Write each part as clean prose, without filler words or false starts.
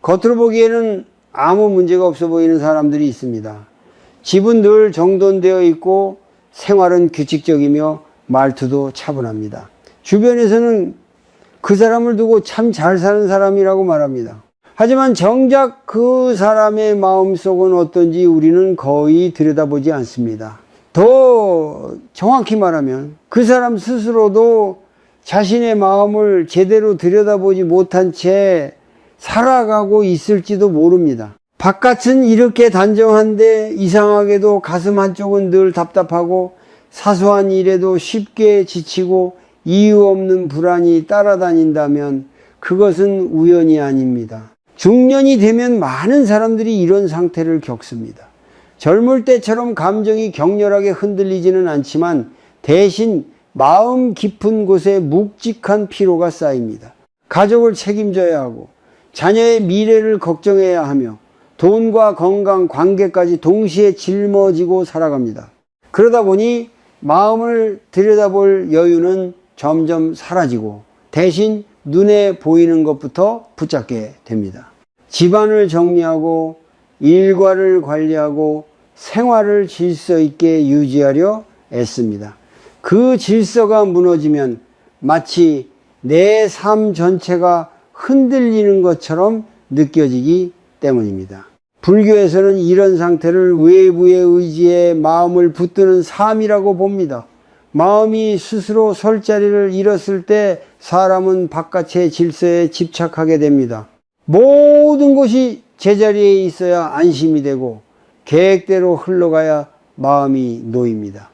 겉으로 보기에는 아무 문제가 없어 보이는 사람들이 있습니다. 집은 늘 정돈되어 있고 생활은 규칙적이며 말투도 차분합니다. 주변에서는 그 사람을 두고 참 잘 사는 사람이라고 말합니다. 하지만 정작 그 사람의 마음속은 어떤지 우리는 거의 들여다보지 않습니다. 더 정확히 말하면 그 사람 스스로도 자신의 마음을 제대로 들여다보지 못한 채 살아가고 있을지도 모릅니다. 바깥은 이렇게 단정한데 이상하게도 가슴 한쪽은 늘 답답하고 사소한 일에도 쉽게 지치고 이유 없는 불안이 따라다닌다면 그것은 우연이 아닙니다. 중년이 되면 많은 사람들이 이런 상태를 겪습니다. 젊을 때처럼 감정이 격렬하게 흔들리지는 않지만 대신 마음 깊은 곳에 묵직한 피로가 쌓입니다. 가족을 책임져야 하고 자녀의 미래를 걱정해야 하며 돈과 건강, 관계까지 동시에 짊어지고 살아갑니다. 그러다 보니 마음을 들여다볼 여유는 점점 사라지고 대신 눈에 보이는 것부터 붙잡게 됩니다. 집안을 정리하고 일과를 관리하고 생활을 질서 있게 유지하려 애씁니다. 그 질서가 무너지면 마치 내 삶 전체가 흔들리는 것처럼 느껴지기 때문입니다. 불교에서는 이런 상태를 외부의 의지에 마음을 붙드는 삶이라고 봅니다. 마음이 스스로 설 자리를 잃었을 때 사람은 바깥의 질서에 집착하게 됩니다. 모든 것이 제자리에 있어야 안심이 되고 계획대로 흘러가야 마음이 놓입니다.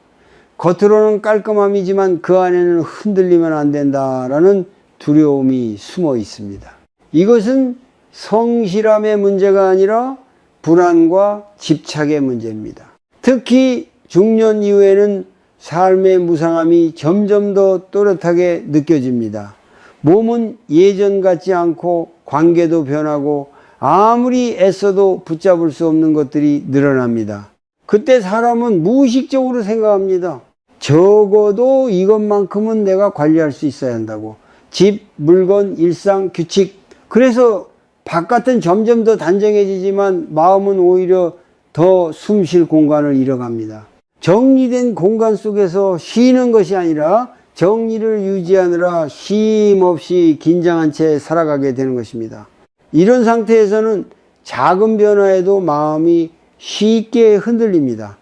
겉으로는 깔끔함이지만 그 안에는 흔들리면 안 된다라는 두려움이 숨어 있습니다. 이것은 성실함의 문제가 아니라 불안과 집착의 문제입니다. 특히 중년 이후에는 삶의 무상함이 점점 더 또렷하게 느껴집니다. 몸은 예전 같지 않고 관계도 변하고 아무리 애써도 붙잡을 수 없는 것들이 늘어납니다. 그때 사람은 무의식적으로 생각합니다. 적어도 이것만큼은 내가 관리할 수 있어야 한다고. 집, 물건, 일상, 규칙. 그래서 바깥은 점점 더 단정해지지만 마음은 오히려 더 숨 쉴 공간을 잃어갑니다. 정리된 공간 속에서 쉬는 것이 아니라 정리를 유지하느라 쉼 없이 긴장한 채 살아가게 되는 것입니다. 이런 상태에서는 작은 변화에도 마음이 쉽게 흔들립니다.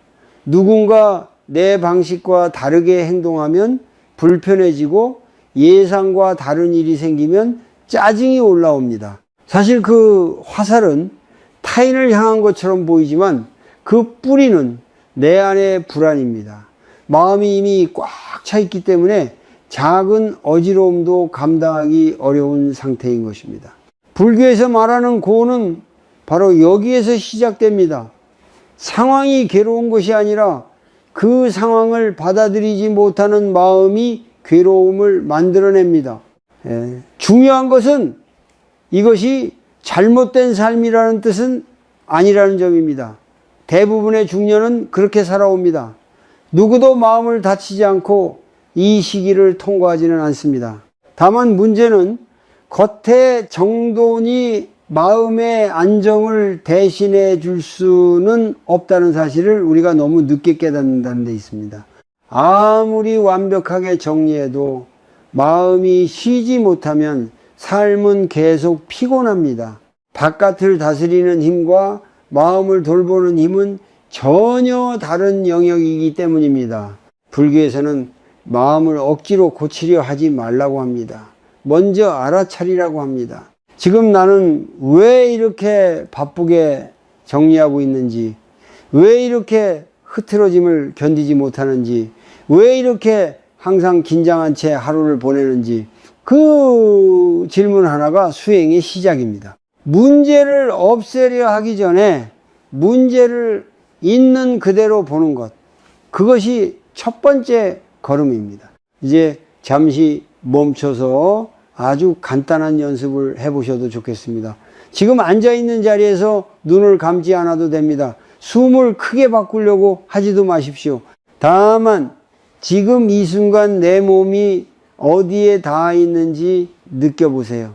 누군가 내 방식과 다르게 행동하면 불편해지고 예상과 다른 일이 생기면 짜증이 올라옵니다. 사실 그 화살은 타인을 향한 것처럼 보이지만 그 뿌리는 내 안의 불안입니다. 마음이 이미 꽉 차 있기 때문에 작은 어지러움도 감당하기 어려운 상태인 것입니다. 불교에서 말하는 고는 바로 여기에서 시작됩니다. 상황이 괴로운 것이 아니라 그 상황을 받아들이지 못하는 마음이 괴로움을 만들어냅니다. 중요한 것은 이것이 잘못된 삶이라는 뜻은 아니라는 점입니다. 대부분의 중년은 그렇게 살아옵니다. 누구도 마음을 다치지 않고 이 시기를 통과하지는 않습니다. 다만 문제는 겉의 정돈이 마음의 안정을 대신해 줄 수는 없다는 사실을 우리가 너무 늦게 깨닫는다는 데 있습니다. 아무리 완벽하게 정리해도 마음이 쉬지 못하면 삶은 계속 피곤합니다. 바깥을 다스리는 힘과 마음을 돌보는 힘은 전혀 다른 영역이기 때문입니다. 불교에서는 마음을 억지로 고치려 하지 말라고 합니다. 먼저 알아차리라고 합니다. 지금 나는 왜 이렇게 바쁘게 정리하고 있는지, 왜 이렇게 흐트러짐을 견디지 못하는지, 왜 이렇게 항상 긴장한 채 하루를 보내는지, 그 질문 하나가 수행의 시작입니다. 문제를 없애려 하기 전에 문제를 있는 그대로 보는 것, 그것이 첫 번째 걸음입니다. 이제 잠시 멈춰서 아주 간단한 연습을 해보셔도 좋겠습니다. 지금 앉아있는 자리에서 눈을 감지 않아도 됩니다. 숨을 크게 바꾸려고 하지도 마십시오. 다만 지금 이 순간 내 몸이 어디에 닿아 있는지 느껴보세요.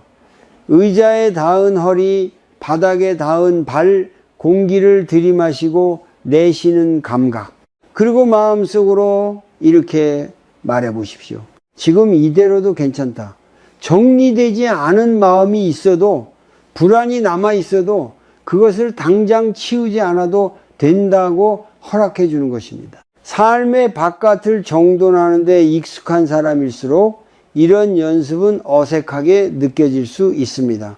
의자에 닿은 허리, 바닥에 닿은 발 공기를 들이마시고 내쉬는 감각. 그리고 마음속으로 이렇게 말해 보십시오. 지금 이대로도 괜찮다. 정리되지 않은 마음이 있어도, 불안이 남아 있어도 그것을 당장 치우지 않아도 된다고 허락해 주는 것입니다. 삶의 바깥을 정돈하는 데 익숙한 사람일수록 이런 연습은 어색하게 느껴질 수 있습니다.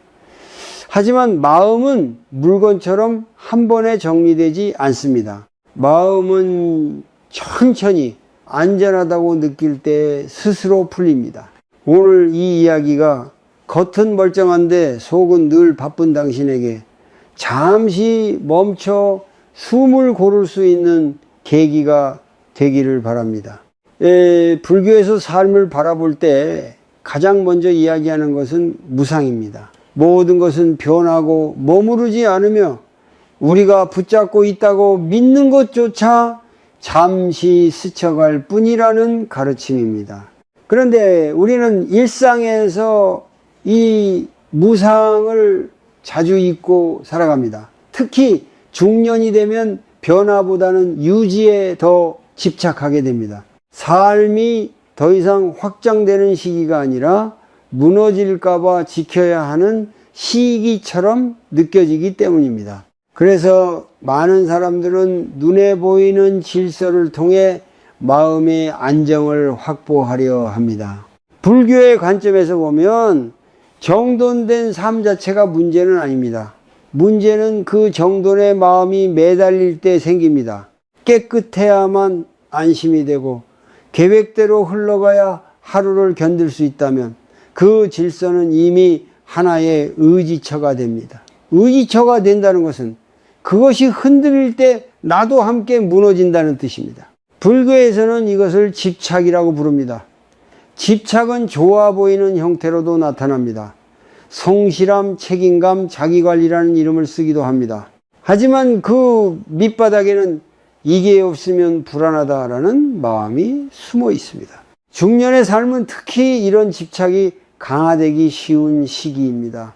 하지만 마음은 물건처럼 한 번에 정리되지 않습니다. 마음은 천천히 안전하다고 느낄 때 스스로 풀립니다. 오늘 이 이야기가 겉은 멀쩡한데 속은 늘 바쁜 당신에게 잠시 멈춰 숨을 고를 수 있는 계기가 되기를 바랍니다. 불교에서 삶을 바라볼 때 가장 먼저 이야기하는 것은 무상입니다. 모든 것은 변하고 머무르지 않으며 우리가 붙잡고 있다고 믿는 것조차 잠시 스쳐갈 뿐이라는 가르침입니다. 그런데 우리는 일상에서 이 무상을 자주 잊고 살아갑니다. 특히 중년이 되면 변화보다는 유지에 더 집착하게 됩니다. 삶이 더 이상 확장되는 시기가 아니라 무너질까봐 지켜야 하는 시기처럼 느껴지기 때문입니다. 그래서 많은 사람들은 눈에 보이는 질서를 통해 마음의 안정을 확보하려 합니다. 불교의 관점에서 보면 정돈된 삶 자체가 문제는 아닙니다. 문제는 그 정돈의 마음이 매달릴 때 생깁니다. 깨끗해야만 안심이 되고 계획대로 흘러가야 하루를 견딜 수 있다면 그 질서는 이미 하나의 의지처가 됩니다. 의지처가 된다는 것은 그것이 흔들릴 때 나도 함께 무너진다는 뜻입니다. 불교에서는 이것을 집착이라고 부릅니다. 집착은 좋아 보이는 형태로도 나타납니다. 성실함, 책임감, 자기관리라는 이름을 쓰기도 합니다. 하지만 그 밑바닥에는 이게 없으면 불안하다라는 마음이 숨어 있습니다. 중년의 삶은 특히 이런 집착이 강화되기 쉬운 시기입니다.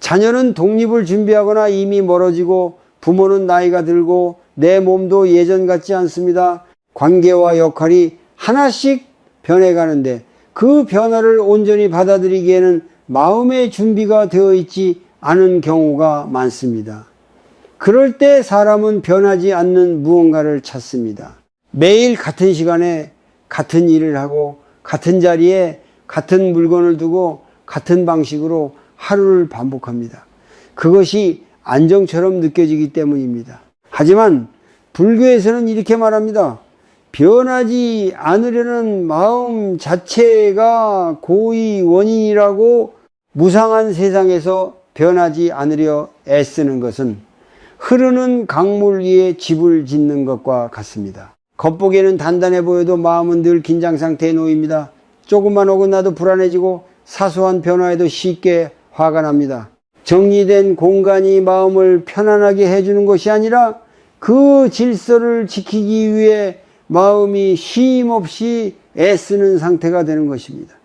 자녀는 독립을 준비하거나 이미 멀어지고 부모는 나이가 들고 내 몸도 예전 같지 않습니다. 관계와 역할이 하나씩 변해가는데 그 변화를 온전히 받아들이기에는 마음의 준비가 되어 있지 않은 경우가 많습니다. 그럴 때 사람은 변하지 않는 무언가를 찾습니다. 매일 같은 시간에 같은 일을 하고 같은 자리에 같은 물건을 두고 같은 방식으로 하루를 반복합니다. 그것이 안정처럼 느껴지기 때문입니다. 하지만 불교에서는 이렇게 말합니다. 변하지 않으려는 마음 자체가 고의 원인이라고. 무상한 세상에서 변하지 않으려 애쓰는 것은 흐르는 강물 위에 집을 짓는 것과 같습니다. 겉보기에는 단단해 보여도 마음은 늘 긴장 상태에 놓입니다. 조금만 어긋나도 불안해지고 사소한 변화에도 쉽게 화가 납니다. 정리된 공간이 마음을 편안하게 해주는 것이 아니라 그 질서를 지키기 위해 마음이 쉼 없이 애쓰는 상태가 되는 것입니다.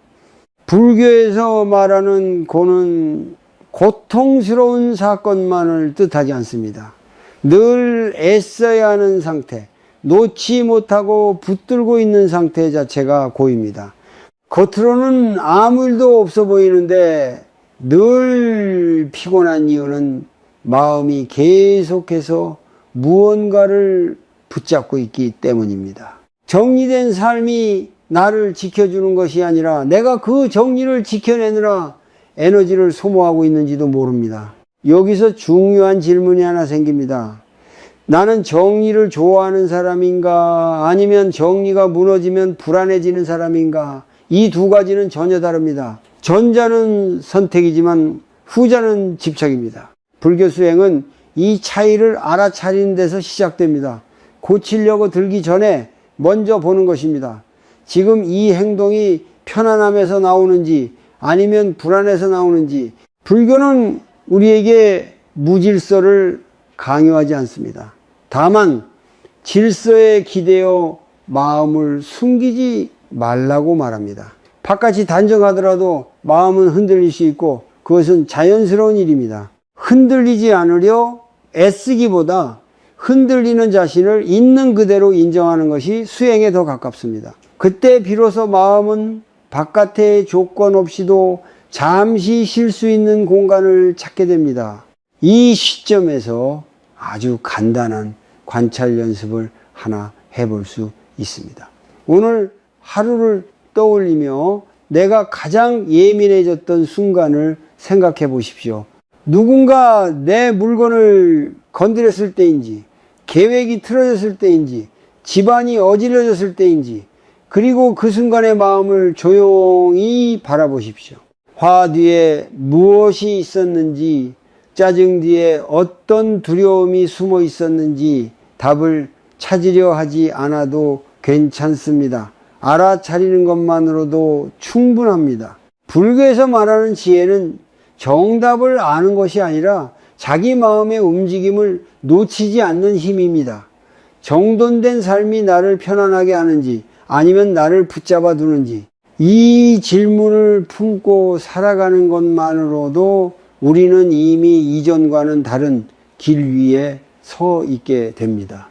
불교에서 말하는 고는 고통스러운 사건만을 뜻하지 않습니다. 늘 애써야 하는 상태, 놓지 못하고 붙들고 있는 상태 자체가 고입니다. 겉으로는 아무 일도 없어 보이는데 늘 피곤한 이유는 마음이 계속해서 무언가를 붙잡고 있기 때문입니다. 정리된 삶이 나를 지켜주는 것이 아니라 내가 그 정리를 지켜내느라 에너지를 소모하고 있는지도 모릅니다. 여기서 중요한 질문이 하나 생깁니다. 나는 정리를 좋아하는 사람인가? 아니면 정리가 무너지면 불안해지는 사람인가? 이 두 가지는 전혀 다릅니다. 전자는 선택이지만 후자는 집착입니다. 불교 수행은 이 차이를 알아차리는 데서 시작됩니다. 고치려고 들기 전에 먼저 보는 것입니다. 지금 이 행동이 편안함에서 나오는지 아니면 불안해서 나오는지. 불교는 우리에게 무질서를 강요하지 않습니다. 다만 질서에 기대어 마음을 숨기지 말라고 말합니다. 바깥이 단정하더라도 마음은 흔들릴 수 있고 그것은 자연스러운 일입니다. 흔들리지 않으려 애쓰기보다 흔들리는 자신을 있는 그대로 인정하는 것이 수행에 더 가깝습니다. 그때 비로소 마음은 바깥의 조건 없이도 잠시 쉴 수 있는 공간을 찾게 됩니다. 이 시점에서 아주 간단한 관찰 연습을 하나 해볼 수 있습니다. 오늘 하루를 떠올리며 내가 가장 예민해졌던 순간을 생각해 보십시오. 누군가 내 물건을 건드렸을 때인지, 계획이 틀어졌을 때인지, 집안이 어질러졌을 때인지, 그리고 그 순간의 마음을 조용히 바라보십시오. 화 뒤에 무엇이 있었는지, 짜증 뒤에 어떤 두려움이 숨어 있었는지 답을 찾으려 하지 않아도 괜찮습니다. 알아차리는 것만으로도 충분합니다. 불교에서 말하는 지혜는 정답을 아는 것이 아니라 자기 마음의 움직임을 놓치지 않는 힘입니다. 정돈된 삶이 나를 편안하게 하는지 아니면 나를 붙잡아 두는지 이 질문을 품고 살아가는 것만으로도 우리는 이미 이전과는 다른 길 위에 서 있게 됩니다.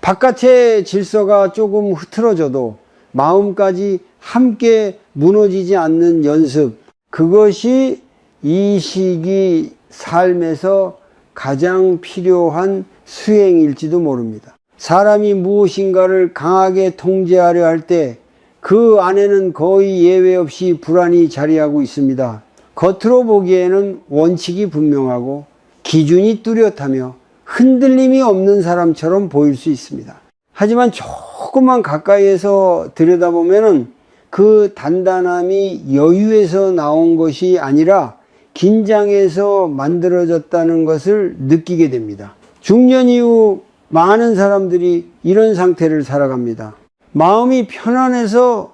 바깥의 질서가 조금 흐트러져도 마음까지 함께 무너지지 않는 연습, 그것이 이 시기 삶에서 가장 필요한 수행일지도 모릅니다. 사람이 무엇인가를 강하게 통제하려 할 때 그 안에는 거의 예외 없이 불안이 자리하고 있습니다. 겉으로 보기에는 원칙이 분명하고 기준이 뚜렷하며 흔들림이 없는 사람처럼 보일 수 있습니다. 하지만 조금만 가까이에서 들여다보면은 그 단단함이 여유에서 나온 것이 아니라 긴장해서 만들어졌다는 것을 느끼게 됩니다. 중년 이후 많은 사람들이 이런 상태를 살아갑니다. 마음이 편안해서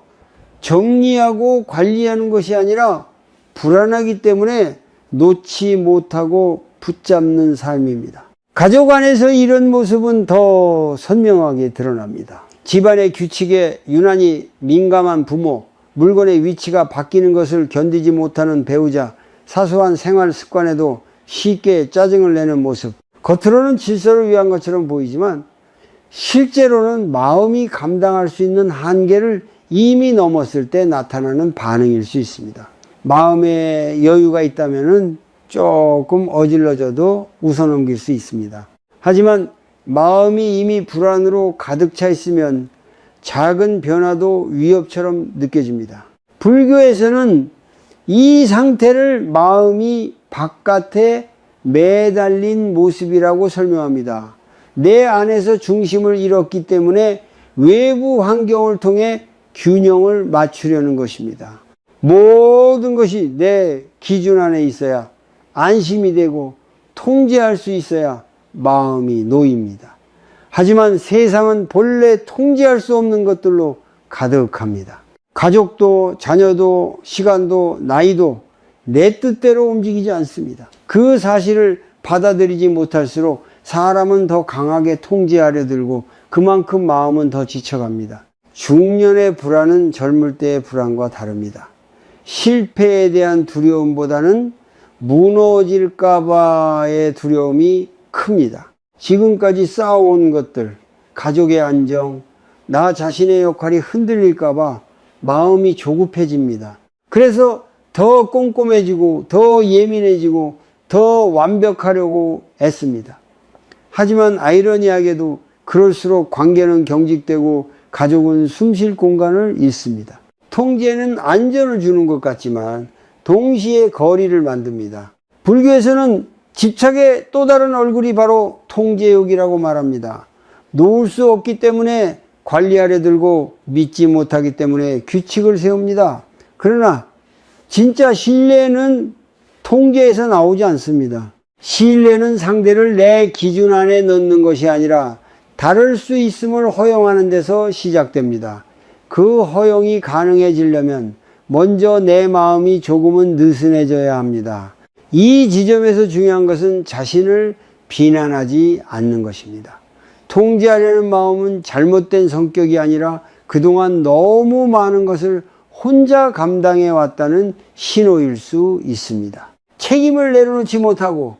정리하고 관리하는 것이 아니라 불안하기 때문에 놓지 못하고 붙잡는 삶입니다. 가족 안에서 이런 모습은 더 선명하게 드러납니다. 집안의 규칙에 유난히 민감한 부모, 물건의 위치가 바뀌는 것을 견디지 못하는 배우자, 사소한 생활 습관에도 쉽게 짜증을 내는 모습. 겉으로는 질서를 위한 것처럼 보이지만 실제로는 마음이 감당할 수 있는 한계를 이미 넘었을 때 나타나는 반응일 수 있습니다. 마음에 여유가 있다면 조금 어질러져도 웃어넘길 수 있습니다. 하지만 마음이 이미 불안으로 가득 차 있으면 작은 변화도 위협처럼 느껴집니다. 불교에서는 이 상태를 마음이 바깥에 매달린 모습이라고 설명합니다. 내 안에서 중심을 잃었기 때문에 외부 환경을 통해 균형을 맞추려는 것입니다. 모든 것이 내 기준 안에 있어야 안심이 되고 통제할 수 있어야 마음이 놓입니다. 하지만 세상은 본래 통제할 수 없는 것들로 가득합니다. 가족도 자녀도 시간도 나이도 내 뜻대로 움직이지 않습니다. 그 사실을 받아들이지 못할수록 사람은 더 강하게 통제하려 들고 그만큼 마음은 더 지쳐갑니다. 중년의 불안은 젊을 때의 불안과 다릅니다. 실패에 대한 두려움보다는 무너질까봐의 두려움이 큽니다. 지금까지 쌓아온 것들, 가족의 안정, 나 자신의 역할이 흔들릴까봐 마음이 조급해집니다. 그래서 더 꼼꼼해지고 더 예민해지고 더 완벽하려고 애씁니다. 하지만 아이러니하게도 그럴수록 관계는 경직되고 가족은 숨쉴 공간을 잃습니다. 통제는 안전을 주는 것 같지만 동시에 거리를 만듭니다. 불교에서는 집착의 또 다른 얼굴이 바로 통제욕이라고 말합니다. 놓을 수 없기 때문에 관리하려 들고 믿지 못하기 때문에 규칙을 세웁니다. 그러나 진짜 신뢰는 통제에서 나오지 않습니다. 신뢰는 상대를 내 기준 안에 넣는 것이 아니라 다를 수 있음을 허용하는 데서 시작됩니다. 그 허용이 가능해지려면 먼저 내 마음이 조금은 느슨해져야 합니다. 이 지점에서 중요한 것은 자신을 비난하지 않는 것입니다. 통제하려는 마음은 잘못된 성격이 아니라 그동안 너무 많은 것을 혼자 감당해 왔다는 신호일 수 있습니다. 책임을 내려놓지 못하고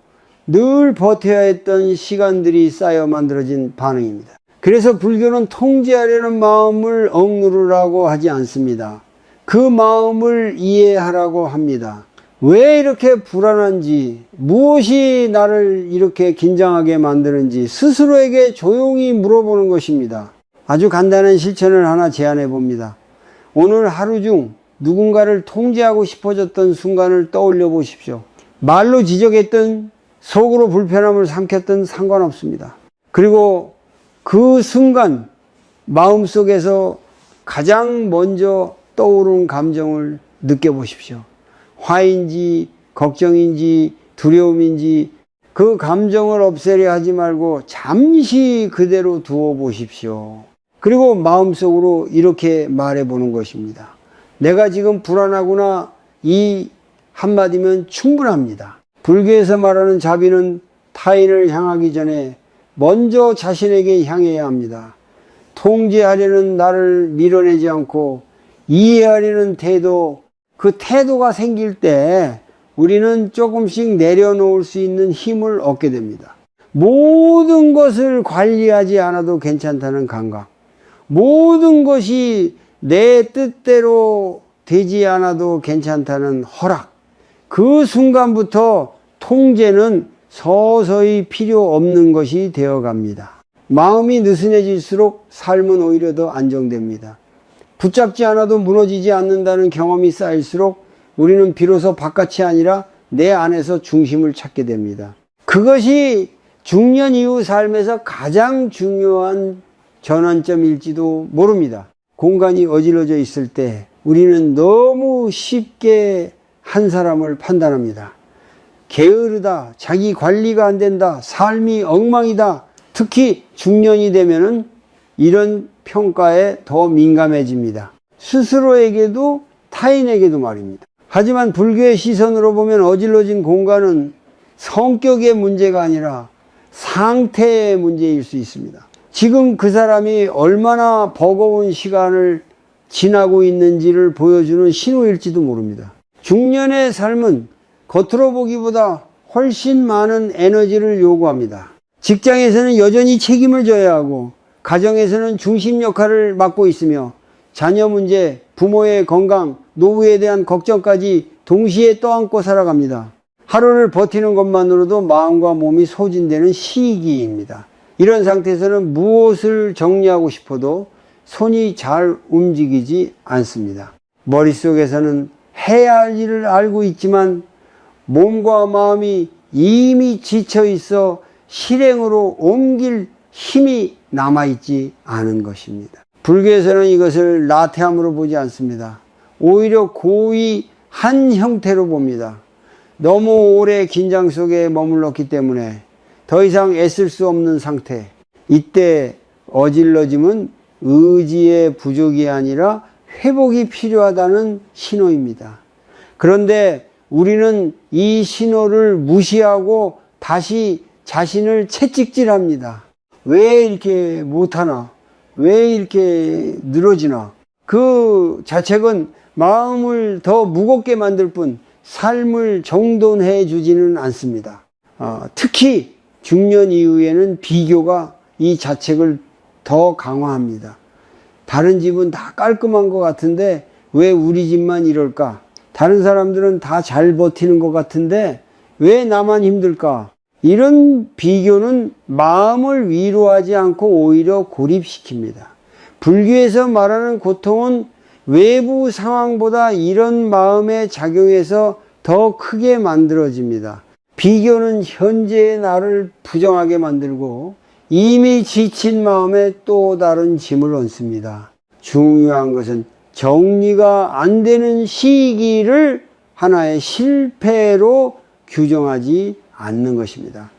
늘 버텨야 했던 시간들이 쌓여 만들어진 반응입니다. 그래서 불교는 통제하려는 마음을 억누르라고 하지 않습니다. 그 마음을 이해하라고 합니다. 왜 이렇게 불안한지, 무엇이 나를 이렇게 긴장하게 만드는지 스스로에게 조용히 물어보는 것입니다. 아주 간단한 실천을 하나 제안해 봅니다. 오늘 하루 중 누군가를 통제하고 싶어졌던 순간을 떠올려 보십시오. 말로 지적했던, 속으로 불편함을 삼켰던 상관없습니다. 그리고 그 순간 마음속에서 가장 먼저 떠오르는 감정을 느껴보십시오. 화인지 걱정인지 두려움인지 그 감정을 없애려 하지 말고 잠시 그대로 두어 보십시오. 그리고 마음속으로 이렇게 말해보는 것입니다. 내가 지금 불안하구나. 이 한마디면 충분합니다. 불교에서 말하는 자비는 타인을 향하기 전에 먼저 자신에게 향해야 합니다. 통제하려는 나를 밀어내지 않고 이해하려는 태도, 그 태도가 생길 때 우리는 조금씩 내려놓을 수 있는 힘을 얻게 됩니다. 모든 것을 관리하지 않아도 괜찮다는 감각, 모든 것이 내 뜻대로 되지 않아도 괜찮다는 허락, 그 순간부터 통제는 서서히 필요 없는 것이 되어갑니다. 마음이 느슨해질수록 삶은 오히려 더 안정됩니다. 붙잡지 않아도 무너지지 않는다는 경험이 쌓일수록 우리는 비로소 바깥이 아니라 내 안에서 중심을 찾게 됩니다. 그것이 중년 이후 삶에서 가장 중요한 전환점일지도 모릅니다. 공간이 어질러져 있을 때 우리는 너무 쉽게 한 사람을 판단합니다. 게으르다, 자기 관리가 안 된다, 삶이 엉망이다. 특히 중년이 되면은 이런 평가에 더 민감해집니다. 스스로에게도 타인에게도 말입니다. 하지만 불교의 시선으로 보면 어질러진 공간은 성격의 문제가 아니라 상태의 문제일 수 있습니다. 지금 그 사람이 얼마나 버거운 시간을 지나고 있는지를 보여주는 신호일지도 모릅니다. 중년의 삶은 겉으로 보기보다 훨씬 많은 에너지를 요구합니다. 직장에서는 여전히 책임을 져야 하고 가정에서는 중심 역할을 맡고 있으며 자녀 문제, 부모의 건강, 노후에 대한 걱정까지 동시에 떠안고 살아갑니다. 하루를 버티는 것만으로도 마음과 몸이 소진되는 시기입니다. 이런 상태에서는 무엇을 정리하고 싶어도 손이 잘 움직이지 않습니다. 머릿속에서는 해야 할 일을 알고 있지만 몸과 마음이 이미 지쳐 있어 실행으로 옮길 힘이 남아있지 않은 것입니다. 불교에서는 이것을 나태함으로 보지 않습니다. 오히려 고의 한 형태로 봅니다. 너무 오래 긴장 속에 머물렀기 때문에 더 이상 애쓸 수 없는 상태. 이때 어질러짐은 의지의 부족이 아니라 회복이 필요하다는 신호입니다. 그런데 우리는 이 신호를 무시하고 다시 자신을 채찍질합니다. 왜 이렇게 못하나? 왜 이렇게 늘어지나? 그 자책은 마음을 더 무겁게 만들 뿐 삶을 정돈해 주지는 않습니다. 특히 중년 이후에는 비교가 이 자책을 더 강화합니다. 다른 집은 다 깔끔한 것 같은데 왜 우리 집만 이럴까? 다른 사람들은 다 잘 버티는 것 같은데 왜 나만 힘들까? 이런 비교는 마음을 위로하지 않고 오히려 고립시킵니다. 불교에서 말하는 고통은 외부 상황보다 이런 마음에 작용해서 더 크게 만들어집니다. 비교는 현재의 나를 부정하게 만들고 이미 지친 마음에 또 다른 짐을 얹습니다. 중요한 것은 정리가 안 되는 시기를 하나의 실패로 규정하지 않는 것입니다.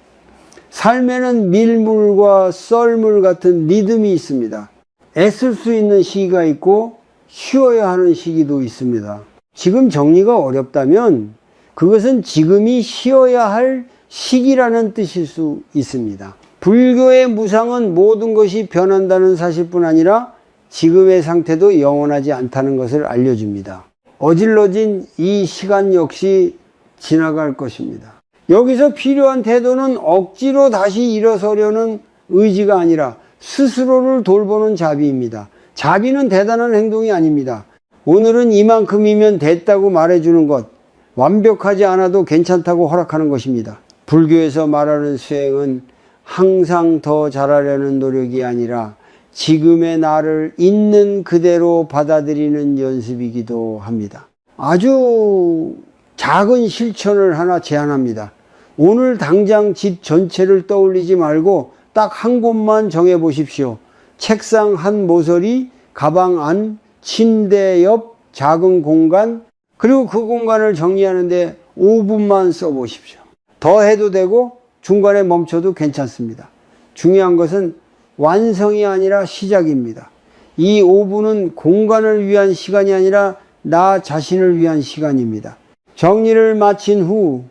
삶에는 밀물과 썰물 같은 리듬이 있습니다. 애쓸 수 있는 시기가 있고 쉬어야 하는 시기도 있습니다. 지금 정리가 어렵다면 그것은 지금이 쉬어야 할 시기라는 뜻일 수 있습니다. 불교의 무상은 모든 것이 변한다는 사실뿐 아니라 지금의 상태도 영원하지 않다는 것을 알려줍니다. 어질러진 이 시간 역시 지나갈 것입니다. 여기서 필요한 태도는 억지로 다시 일어서려는 의지가 아니라 스스로를 돌보는 자비입니다. 자비는 대단한 행동이 아닙니다. 오늘은 이만큼이면 됐다고 말해주는 것, 완벽하지 않아도 괜찮다고 허락하는 것입니다. 불교에서 말하는 수행은 항상 더 잘하려는 노력이 아니라 지금의 나를 있는 그대로 받아들이는 연습이기도 합니다. 아주 작은 실천을 하나 제안합니다. 오늘 당장 집 전체를 떠올리지 말고 딱 한 곳만 정해 보십시오. 책상 한 모서리, 가방 안, 침대 옆 작은 공간, 그리고 그 공간을 정리하는데 5분만 써보십시오. 더 해도 되고 중간에 멈춰도 괜찮습니다. 중요한 것은 완성이 아니라 시작입니다. 이 5분은 공간을 위한 시간이 아니라 나 자신을 위한 시간입니다. 정리를 마친 후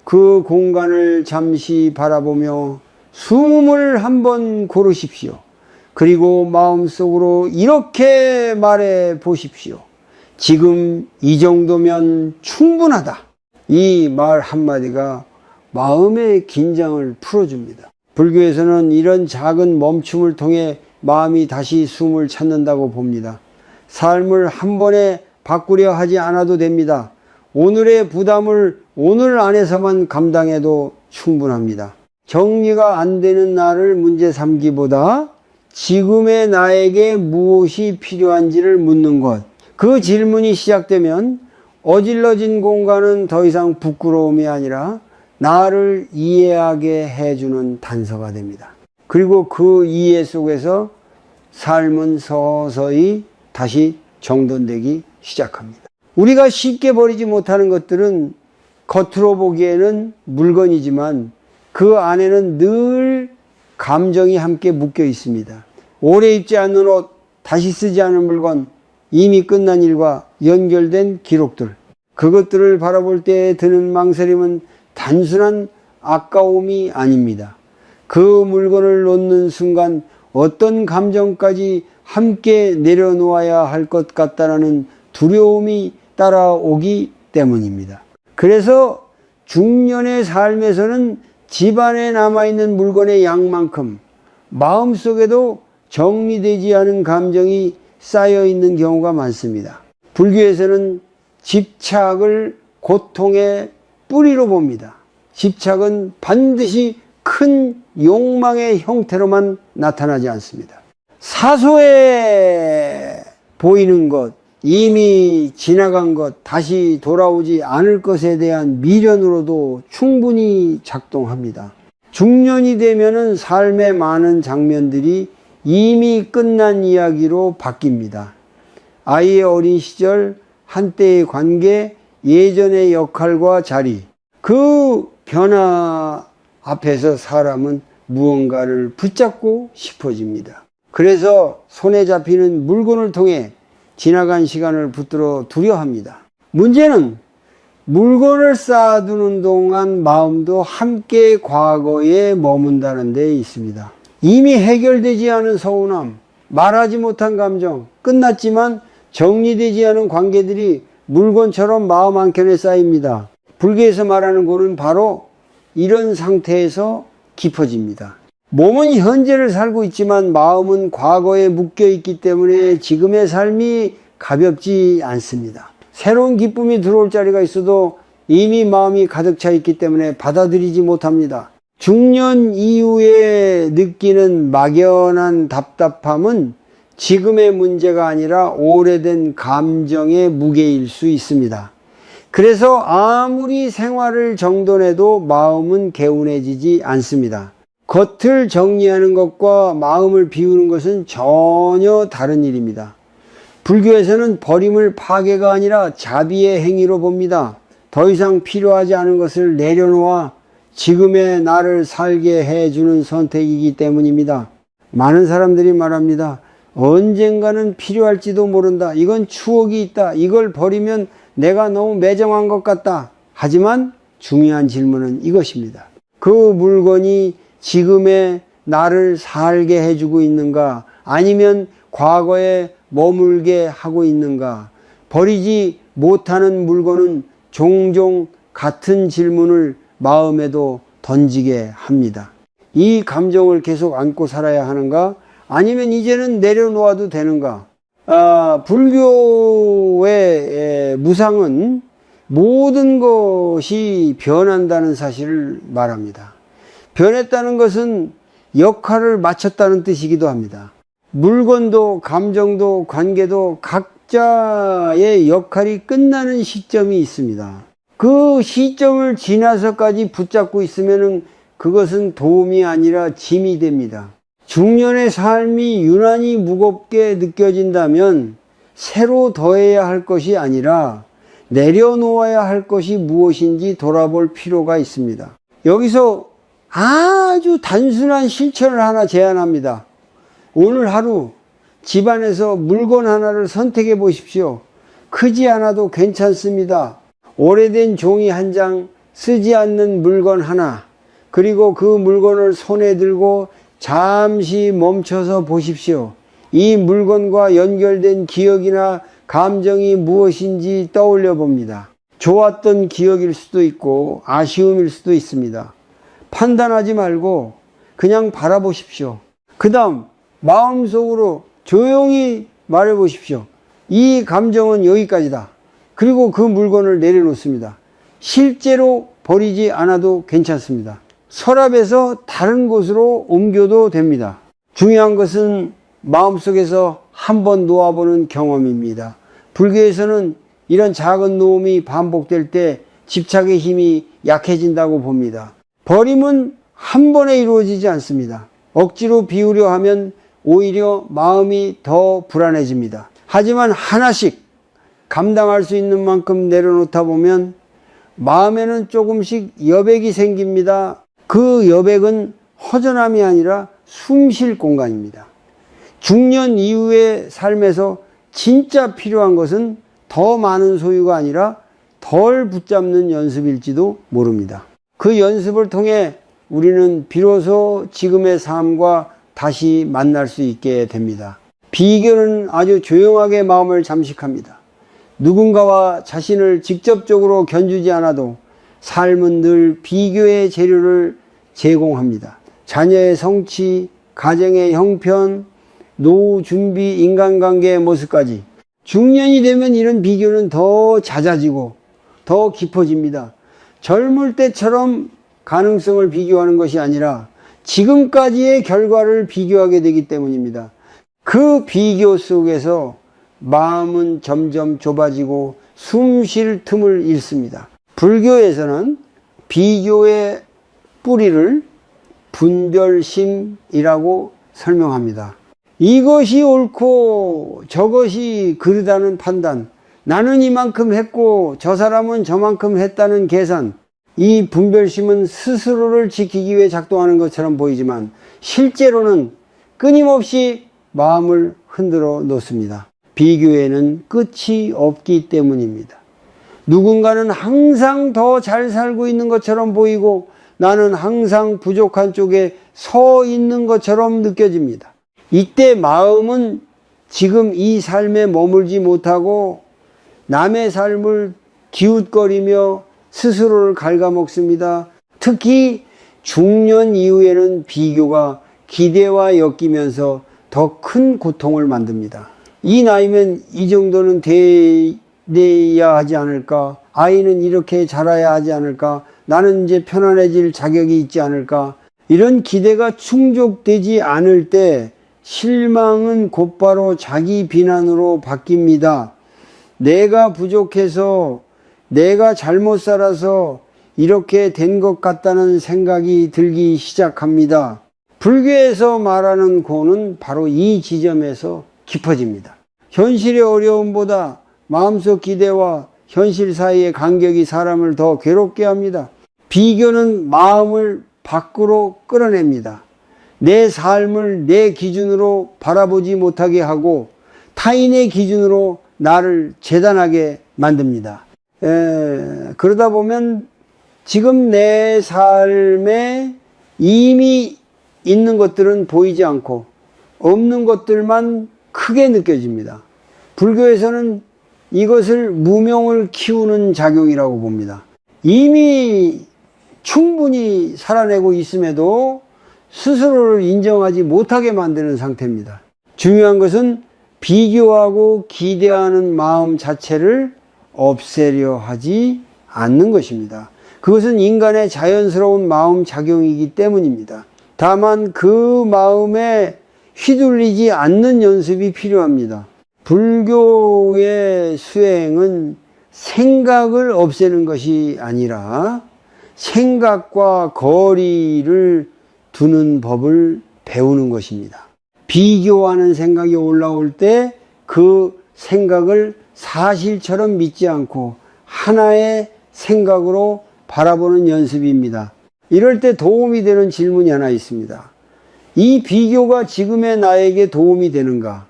그 공간을 잠시 바라보며 숨을 한번 고르십시오. 그리고 마음속으로 이렇게 말해 보십시오. 지금 이 정도면 충분하다. 이 말 한마디가 마음의 긴장을 풀어줍니다. 불교에서는 이런 작은 멈춤을 통해 마음이 다시 숨을 찾는다고 봅니다. 삶을 한 번에 바꾸려 하지 않아도 됩니다. 오늘의 부담을 오늘 안에서만 감당해도 충분합니다. 정리가 안 되는 나를 문제 삼기보다 지금의 나에게 무엇이 필요한지를 묻는 것. 그 질문이 시작되면 어질러진 공간은 더 이상 부끄러움이 아니라 나를 이해하게 해주는 단서가 됩니다. 그리고 그 이해 속에서 삶은 서서히 다시 정돈되기 시작합니다. 우리가 쉽게 버리지 못하는 것들은 겉으로 보기에는 물건이지만 그 안에는 늘 감정이 함께 묶여 있습니다. 오래 입지 않는 옷, 다시 쓰지 않은 물건, 이미 끝난 일과 연결된 기록들. 그것들을 바라볼 때 드는 망설임은 단순한 아까움이 아닙니다. 그 물건을 놓는 순간 어떤 감정까지 함께 내려놓아야 할 것 같다라는 두려움이 따라오기 때문입니다. 그래서 중년의 삶에서는 집안에 남아있는 물건의 양만큼 마음속에도 정리되지 않은 감정이 쌓여있는 경우가 많습니다. 불교에서는 집착을 고통의 뿌리로 봅니다. 집착은 반드시 큰 욕망의 형태로만 나타나지 않습니다. 사소해 보이는 것, 이미 지나간 것, 다시 돌아오지 않을 것에 대한 미련으로도 충분히 작동합니다. 중년이 되면은 삶의 많은 장면들이 이미 끝난 이야기로 바뀝니다. 아이의 어린 시절, 한때의 관계, 예전의 역할과 자리, 그 변화 앞에서 사람은 무언가를 붙잡고 싶어집니다. 그래서 손에 잡히는 물건을 통해 지나간 시간을 붙들어 두려워합니다. 문제는 물건을 쌓아두는 동안 마음도 함께 과거에 머문다는 데 있습니다. 이미 해결되지 않은 서운함, 말하지 못한 감정, 끝났지만 정리되지 않은 관계들이 물건처럼 마음 한켠에 쌓입니다. 불교에서 말하는 고는 바로 이런 상태에서 깊어집니다. 몸은 현재를 살고 있지만 마음은 과거에 묶여 있기 때문에 지금의 삶이 가볍지 않습니다. 새로운 기쁨이 들어올 자리가 있어도 이미 마음이 가득 차 있기 때문에 받아들이지 못합니다. 중년 이후에 느끼는 막연한 답답함은 지금의 문제가 아니라 오래된 감정의 무게일 수 있습니다. 그래서 아무리 생활을 정돈해도 마음은 개운해지지 않습니다. 겉을 정리하는 것과 마음을 비우는 것은 전혀 다른 일입니다. 불교에서는 버림을 파괴가 아니라 자비의 행위로 봅니다. 더 이상 필요하지 않은 것을 내려놓아 지금의 나를 살게 해주는 선택이기 때문입니다. 많은 사람들이 말합니다. 언젠가는 필요할지도 모른다. 이건 추억이 있다. 이걸 버리면 내가 너무 매정한 것 같다. 하지만 중요한 질문은 이것입니다. 그 물건이 지금의 나를 살게 해주고 있는가? 아니면 과거에 머물게 하고 있는가? 버리지 못하는 물건은 종종 같은 질문을 마음에도 던지게 합니다. 이 감정을 계속 안고 살아야 하는가? 아니면 이제는 내려놓아도 되는가? 불교의 무상은 모든 것이 변한다는 사실을 말합니다. 변했다는 것은 역할을 마쳤다는 뜻이기도 합니다. 물건도 감정도 관계도 각자의 역할이 끝나는 시점이 있습니다. 그 시점을 지나서까지 붙잡고 있으면 그것은 도움이 아니라 짐이 됩니다. 중년의 삶이 유난히 무겁게 느껴진다면 새로 더해야 할 것이 아니라 내려놓아야 할 것이 무엇인지 돌아볼 필요가 있습니다. 여기서 아주 단순한 실천을 하나 제안합니다. 오늘 하루 집안에서 물건 하나를 선택해 보십시오. 크지 않아도 괜찮습니다. 오래된 종이 한 장, 쓰지 않는 물건 하나, 그리고 그 물건을 손에 들고 잠시 멈춰서 보십시오. 이 물건과 연결된 기억이나 감정이 무엇인지 떠올려 봅니다. 좋았던 기억일 수도 있고 아쉬움일 수도 있습니다. 판단하지 말고 그냥 바라보십시오. 그 다음 마음속으로 조용히 말해 보십시오. 이 감정은 여기까지다. 그리고 그 물건을 내려놓습니다. 실제로 버리지 않아도 괜찮습니다. 서랍에서 다른 곳으로 옮겨도 됩니다. 중요한 것은 마음속에서 한번 놓아보는 경험입니다. 불교에서는 이런 작은 놓음이 반복될 때 집착의 힘이 약해진다고 봅니다. 버림은 한 번에 이루어지지 않습니다. 억지로 비우려 하면 오히려 마음이 더 불안해집니다. 하지만 하나씩 감당할 수 있는 만큼 내려놓다 보면 마음에는 조금씩 여백이 생깁니다. 그 여백은 허전함이 아니라 숨 쉴 공간입니다. 중년 이후의 삶에서 진짜 필요한 것은 더 많은 소유가 아니라 덜 붙잡는 연습일지도 모릅니다. 그 연습을 통해 우리는 비로소 지금의 삶과 다시 만날 수 있게 됩니다. 비교는 아주 조용하게 마음을 잠식합니다. 누군가와 자신을 직접적으로 견주지 않아도 삶은 늘 비교의 재료를 제공합니다. 자녀의 성취, 가정의 형편, 노후 준비, 인간관계의 모습까지. 중년이 되면 이런 비교는 더 잦아지고 더 깊어집니다. 젊을 때처럼 가능성을 비교하는 것이 아니라 지금까지의 결과를 비교하게 되기 때문입니다. 그 비교 속에서 마음은 점점 좁아지고 숨 쉴 틈을 잃습니다. 불교에서는 비교의 뿌리를 분별심이라고 설명합니다. 이것이 옳고 저것이 그르다는 판단, 나는 이만큼 했고 저 사람은 저만큼 했다는 계산, 이 분별심은 스스로를 지키기 위해 작동하는 것처럼 보이지만 실제로는 끊임없이 마음을 흔들어 놓습니다. 비교에는 끝이 없기 때문입니다. 누군가는 항상 더 잘 살고 있는 것처럼 보이고 나는 항상 부족한 쪽에 서 있는 것처럼 느껴집니다. 이때 마음은 지금 이 삶에 머물지 못하고 남의 삶을 기웃거리며 스스로를 갉아먹습니다. 특히 중년 이후에는 비교가 기대와 엮이면서 더 큰 고통을 만듭니다. 이 나이면 이 정도는 돼야 하지 않을까? 아이는 이렇게 자라야 하지 않을까? 나는 이제 편안해질 자격이 있지 않을까? 이런 기대가 충족되지 않을 때 실망은 곧바로 자기 비난으로 바뀝니다. 내가 부족해서, 내가 잘못 살아서 이렇게 된 것 같다는 생각이 들기 시작합니다. 불교에서 말하는 고는 바로 이 지점에서 깊어집니다. 현실의 어려움보다 마음속 기대와 현실 사이의 간격이 사람을 더 괴롭게 합니다. 비교는 마음을 밖으로 끌어냅니다. 내 삶을 내 기준으로 바라보지 못하게 하고 타인의 기준으로 나를 재단하게 만듭니다. 그러다 보면 지금 내 삶에 이미 있는 것들은 보이지 않고 없는 것들만 크게 느껴집니다. 불교에서는 이것을 무명을 키우는 작용이라고 봅니다. 이미 충분히 살아내고 있음에도 스스로를 인정하지 못하게 만드는 상태입니다. 중요한 것은 비교하고 기대하는 마음 자체를 없애려 하지 않는 것입니다. 그것은 인간의 자연스러운 마음 작용이기 때문입니다. 다만 그 마음에 휘둘리지 않는 연습이 필요합니다. 불교의 수행은 생각을 없애는 것이 아니라 생각과 거리를 두는 법을 배우는 것입니다. 비교하는 생각이 올라올 때 그 생각을 사실처럼 믿지 않고 하나의 생각으로 바라보는 연습입니다. 이럴 때 도움이 되는 질문이 하나 있습니다. 이 비교가 지금의 나에게 도움이 되는가?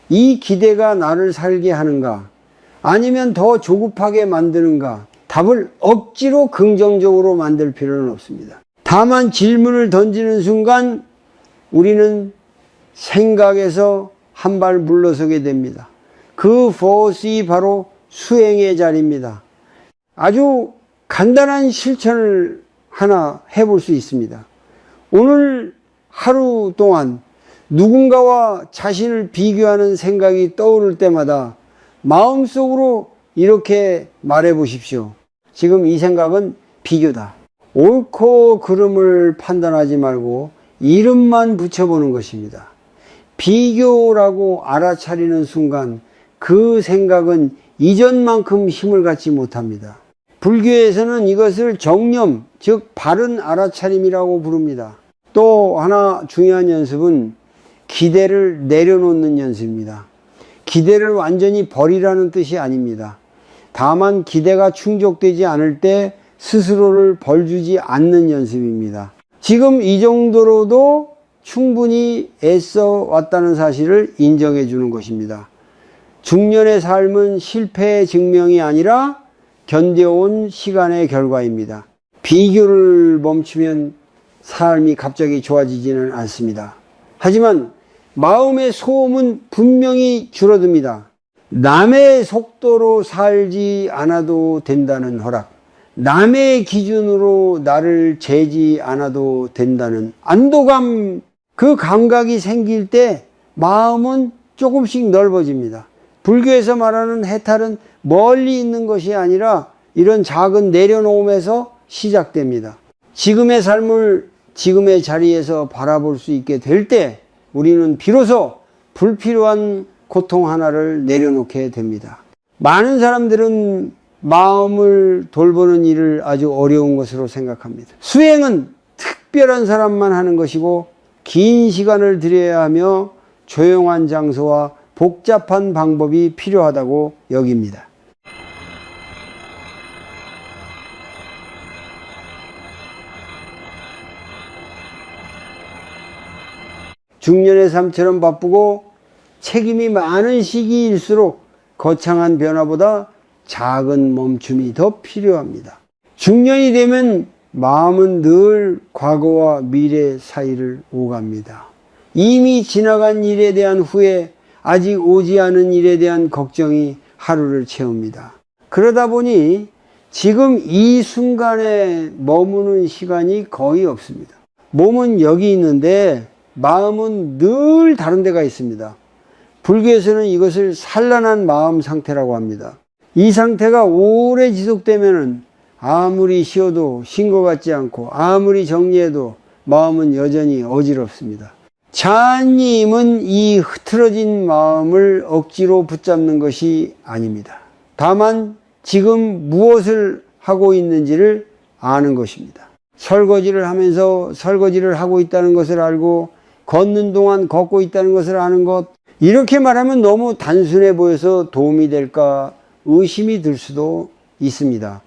이 기대가 나를 살게 하는가? 아니면 더 조급하게 만드는가? 답을 억지로 긍정적으로 만들 필요는 없습니다. 다만 질문을 던지는 순간 우리는 생각에서 한 발 물러서게 됩니다. 그 포스이 바로 수행의 자리입니다. 아주 간단한 실천을 하나 해볼 수 있습니다. 오늘 하루 동안 누군가와 자신을 비교하는 생각이 떠오를 때마다 마음속으로 이렇게 말해 보십시오. 지금 이 생각은 비교다. 옳고 그름을 판단하지 말고 이름만 붙여보는 것입니다. 비교라고 알아차리는 순간 그 생각은 이전만큼 힘을 갖지 못합니다. 불교에서는 이것을 정념, 즉 바른 알아차림이라고 부릅니다. 또 하나 중요한 연습은 기대를 내려놓는 연습입니다. 기대를 완전히 버리라는 뜻이 아닙니다. 다만 기대가 충족되지 않을 때 스스로를 벌주지 않는 연습입니다. 지금 이 정도로도 충분히 애써 왔다는 사실을 인정해 주는 것입니다. 중년의 삶은 실패의 증명이 아니라 견뎌온 시간의 결과입니다. 비교를 멈추면 삶이 갑자기 좋아지지는 않습니다. 하지만 마음의 소음은 분명히 줄어듭니다. 남의 속도로 살지 않아도 된다는 허락, 남의 기준으로 나를 재지 않아도 된다는 안도감, 그 감각이 생길 때 마음은 조금씩 넓어집니다. 불교에서 말하는 해탈은 멀리 있는 것이 아니라 이런 작은 내려놓음에서 시작됩니다. 지금의 삶을 지금의 자리에서 바라볼 수 있게 될 때 우리는 비로소 불필요한 고통 하나를 내려놓게 됩니다. 많은 사람들은 마음을 돌보는 일을 아주 어려운 것으로 생각합니다. 수행은 특별한 사람만 하는 것이고 긴 시간을 들여야 하며 조용한 장소와 복잡한 방법이 필요하다고 여깁니다. 중년의 삶처럼 바쁘고 책임이 많은 시기일수록 거창한 변화보다 작은 멈춤이 더 필요합니다. 중년이 되면 마음은 늘 과거와 미래 사이를 오갑니다. 이미 지나간 일에 대한 후회, 아직 오지 않은 일에 대한 걱정이 하루를 채웁니다. 그러다 보니 지금 이 순간에 머무는 시간이 거의 없습니다. 몸은 여기 있는데 마음은 늘 다른 데가 있습니다. 불교에서는 이것을 산란한 마음 상태라고 합니다. 이 상태가 오래 지속되면은 아무리 쉬어도 쉰 것 같지 않고 아무리 정리해도 마음은 여전히 어지럽습니다.禅님은 이 흐트러진 마음을 억지로 붙잡는 것이 아닙니다. 다만 지금 무엇을 하고 있는지를 아는 것입니다. 설거지를 하면서 설거지를 하고 있다는 것을 알고 걷는 동안 걷고 있다는 것을 아는 것, 이렇게 말하면 너무 단순해 보여서 도움이 될까 의심이 들 수도 있습니다.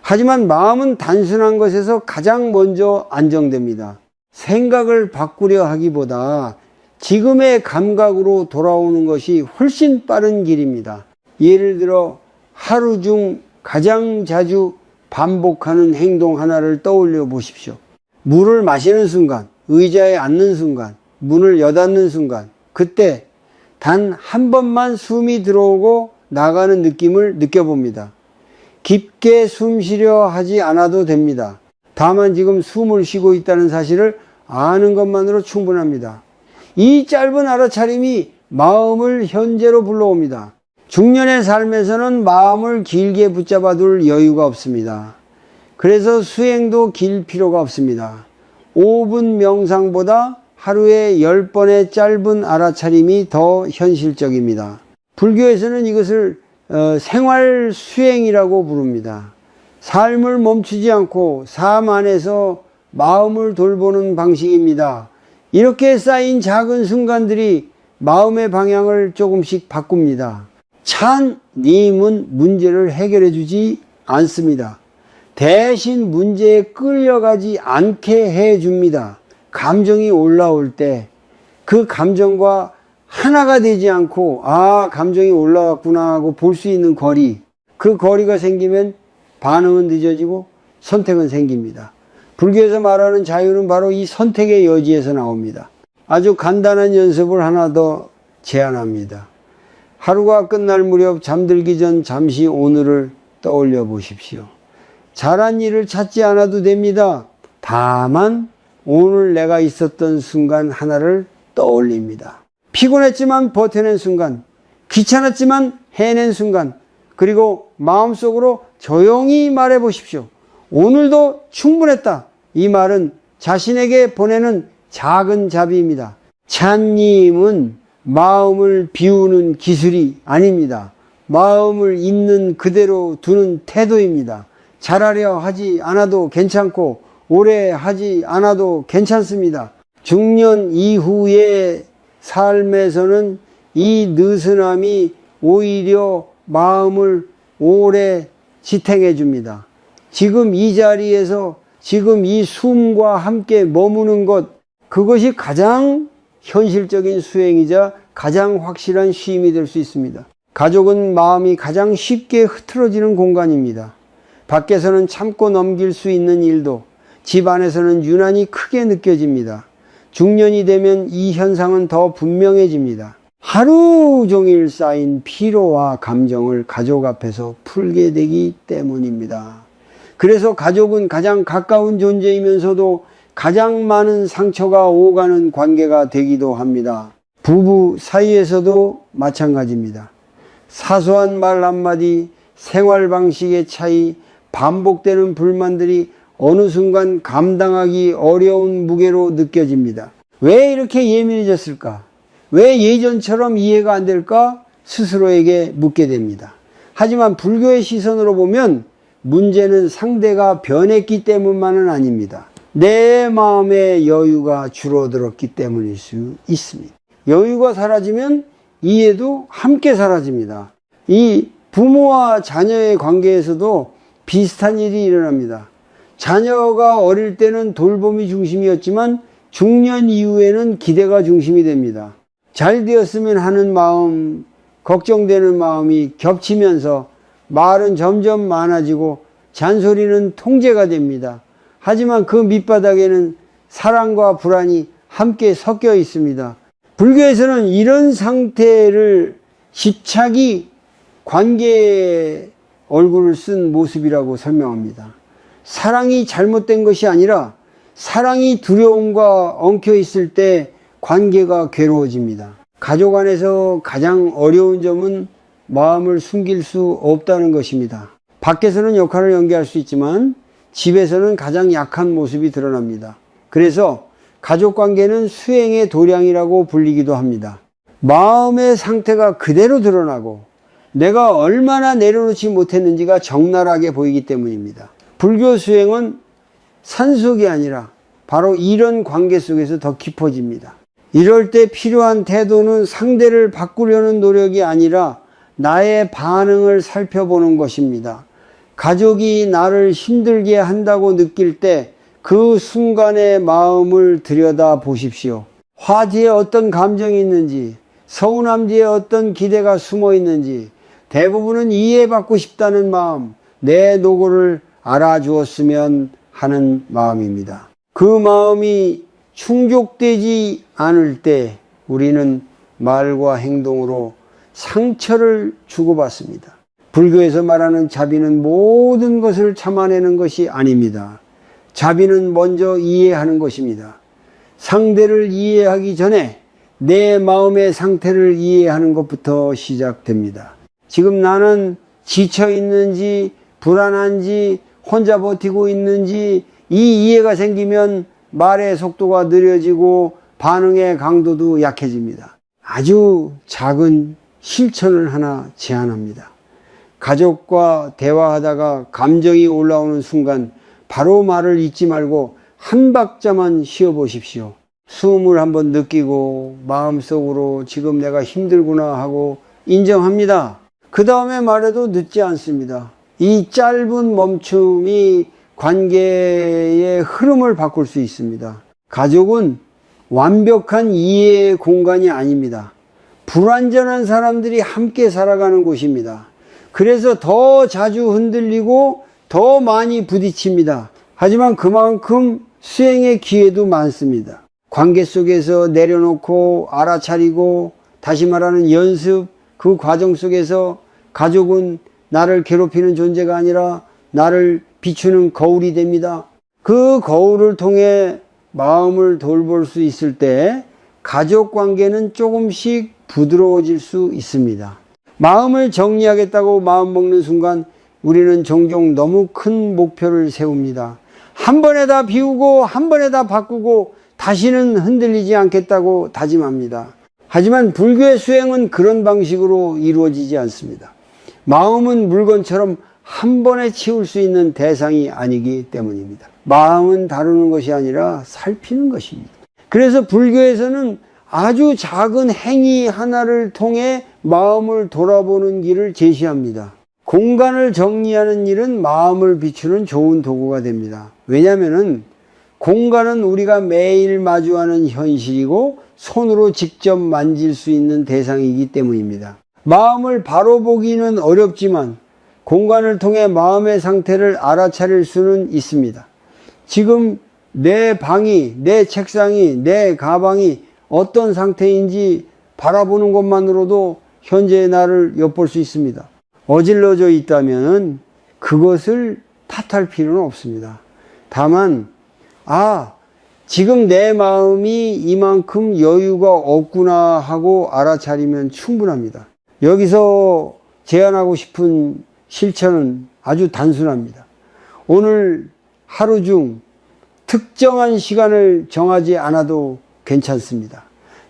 하지만 마음은 단순한 것에서 가장 먼저 안정됩니다. 생각을 바꾸려 하기보다 지금의 감각으로 돌아오는 것이 훨씬 빠른 길입니다. 예를 들어 하루 중 가장 자주 반복하는 행동 하나를 떠올려 보십시오. 물을 마시는 순간, 의자에 앉는 순간, 문을 여닫는 순간, 그때 단 한 번만 숨이 들어오고 나가는 느낌을 느껴봅니다. 깊게 숨 쉬려 하지 않아도 됩니다. 다만 지금 숨을 쉬고 있다는 사실을 아는 것만으로 충분합니다. 이 짧은 알아차림이 마음을 현재로 불러옵니다. 중년의 삶에서는 마음을 길게 붙잡아 둘 여유가 없습니다. 그래서 수행도 길 필요가 없습니다. 5분 명상보다 하루에 10번의 짧은 알아차림이 더 현실적입니다. 불교에서는 이것을 생활 수행이라고 부릅니다. 삶을 멈추지 않고 삶 안에서 마음을 돌보는 방식입니다. 이렇게 쌓인 작은 순간들이 마음의 방향을 조금씩 바꿉니다. 찬님은 문제를 해결해 주지 않습니다. 대신 문제에 끌려가지 않게 해 줍니다. 감정이 올라올 때 그 감정과 하나가 되지 않고 감정이 올라왔구나 하고 볼 수 있는 거리, 그 거리가 생기면 반응은 늦어지고 선택은 생깁니다. 불교에서 말하는 자유는 바로 이 선택의 여지에서 나옵니다. 아주 간단한 연습을 하나 더 제안합니다. 하루가 끝날 무렵 잠들기 전 잠시 오늘을 떠올려 보십시오. 잘한 일을 찾지 않아도 됩니다. 다만 오늘 내가 있었던 순간 하나를 떠올립니다. 피곤했지만 버텨낸 순간, 귀찮았지만 해낸 순간, 그리고 마음속으로 조용히 말해 보십시오. 오늘도 충분했다. 이 말은 자신에게 보내는 작은 자비입니다. 찬님은 마음을 비우는 기술이 아닙니다. 마음을 있는 그대로 두는 태도입니다. 잘하려 하지 않아도 괜찮고 오래 하지 않아도 괜찮습니다. 중년 이후의 삶에서는 이 느슨함이 오히려 마음을 오래 지탱해 줍니다. 지금 이 자리에서 지금 이 숨과 함께 머무는 것, 그것이 가장 현실적인 수행이자 가장 확실한 쉼이 될 수 있습니다. 가족은 마음이 가장 쉽게 흐트러지는 공간입니다. 밖에서는 참고 넘길 수 있는 일도 집 안에서는 유난히 크게 느껴집니다. 중년이 되면 이 현상은 더 분명해집니다. 하루 종일 쌓인 피로와 감정을 가족 앞에서 풀게 되기 때문입니다. 그래서 가족은 가장 가까운 존재이면서도 가장 많은 상처가 오가는 관계가 되기도 합니다. 부부 사이에서도 마찬가지입니다. 사소한 말 한마디, 생활 방식의 차이, 반복되는 불만들이 어느 순간 감당하기 어려운 무게로 느껴집니다. 왜 이렇게 예민해졌을까? 왜 예전처럼 이해가 안 될까? 스스로에게 묻게 됩니다. 하지만 불교의 시선으로 보면 문제는 상대가 변했기 때문만은 아닙니다. 내 마음의 여유가 줄어들었기 때문일 수 있습니다. 여유가 사라지면 이해도 함께 사라집니다. 이 부모와 자녀의 관계에서도 비슷한 일이 일어납니다. 자녀가 어릴 때는 돌봄이 중심이었지만 중년 이후에는 기대가 중심이 됩니다. 잘 되었으면 하는 마음, 걱정되는 마음이 겹치면서 말은 점점 많아지고 잔소리는 통제가 됩니다. 하지만 그 밑바닥에는 사랑과 불안이 함께 섞여 있습니다. 불교에서는 이런 상태를 집착이 관계의 얼굴을 쓴 모습이라고 설명합니다. 사랑이 잘못된 것이 아니라 사랑이 두려움과 엉켜 있을 때 관계가 괴로워집니다. 가족 안에서 가장 어려운 점은 마음을 숨길 수 없다는 것입니다. 밖에서는 역할을 연기할 수 있지만 집에서는 가장 약한 모습이 드러납니다. 그래서 가족 관계는 수행의 도량이라고 불리기도 합니다. 마음의 상태가 그대로 드러나고 내가 얼마나 내려놓지 못했는지가 적나라하게 보이기 때문입니다. 불교 수행은 산속이 아니라 바로 이런 관계 속에서 더 깊어집니다. 이럴 때 필요한 태도는 상대를 바꾸려는 노력이 아니라 나의 반응을 살펴보는 것입니다. 가족이 나를 힘들게 한다고 느낄 때 그 순간의 마음을 들여다 보십시오. 화 뒤에 어떤 감정이 있는지, 서운함 뒤에 어떤 기대가 숨어 있는지, 대부분은 이해받고 싶다는 마음, 내 노고를 알아주었으면 하는 마음입니다. 그 마음이 충족되지 않을 때 우리는 말과 행동으로 상처를 주고받습니다. 불교에서 말하는 자비는 모든 것을 참아내는 것이 아닙니다. 자비는 먼저 이해하는 것입니다. 상대를 이해하기 전에 내 마음의 상태를 이해하는 것부터 시작됩니다. 지금 나는 지쳐 있는지, 불안한지, 혼자 버티고 있는지, 이 이해가 생기면 말의 속도가 느려지고 반응의 강도도 약해집니다. 아주 작은 실천을 하나 제안합니다. 가족과 대화하다가 감정이 올라오는 순간 바로 말을 잇지 말고 한 박자만 쉬어 보십시오. 숨을 한번 느끼고 마음속으로 지금 내가 힘들구나 하고 인정합니다. 그 다음에 말해도 늦지 않습니다. 이 짧은 멈춤이 관계의 흐름을 바꿀 수 있습니다. 가족은 완벽한 이해의 공간이 아닙니다. 불완전한 사람들이 함께 살아가는 곳입니다. 그래서 더 자주 흔들리고 더 많이 부딪힙니다. 하지만 그만큼 수행의 기회도 많습니다. 관계 속에서 내려놓고 알아차리고 다시 말하는 연습, 그 과정 속에서 가족은 나를 괴롭히는 존재가 아니라 나를 비추는 거울이 됩니다. 그 거울을 통해 마음을 돌볼 수 있을 때 가족 관계는 조금씩 부드러워질 수 있습니다. 마음을 정리하겠다고 마음먹는 순간 우리는 종종 너무 큰 목표를 세웁니다. 한 번에 다 비우고 한 번에 다 바꾸고 다시는 흔들리지 않겠다고 다짐합니다. 하지만 불교의 수행은 그런 방식으로 이루어지지 않습니다. 마음은 물건처럼 한 번에 치울 수 있는 대상이 아니기 때문입니다. 마음은 다루는 것이 아니라 살피는 것입니다. 그래서 불교에서는 아주 작은 행위 하나를 통해 마음을 돌아보는 길을 제시합니다. 공간을 정리하는 일은 마음을 비추는 좋은 도구가 됩니다. 왜냐하면 공간은 우리가 매일 마주하는 현실이고 손으로 직접 만질 수 있는 대상이기 때문입니다. 마음을 바로 보기는 어렵지만 공간을 통해 마음의 상태를 알아차릴 수는 있습니다. 지금 내 방이, 내 책상이, 내 가방이 어떤 상태인지 바라보는 것만으로도 현재의 나를 엿볼 수 있습니다. 어질러져 있다면 그것을 탓할 필요는 없습니다. 다만 지금 내 마음이 이만큼 여유가 없구나 하고 알아차리면 충분합니다. 여기서 제안하고 싶은 실천은 아주 단순합니다. 오늘 하루 중 특정한 시간을 정하지 않아도 괜찮습니다.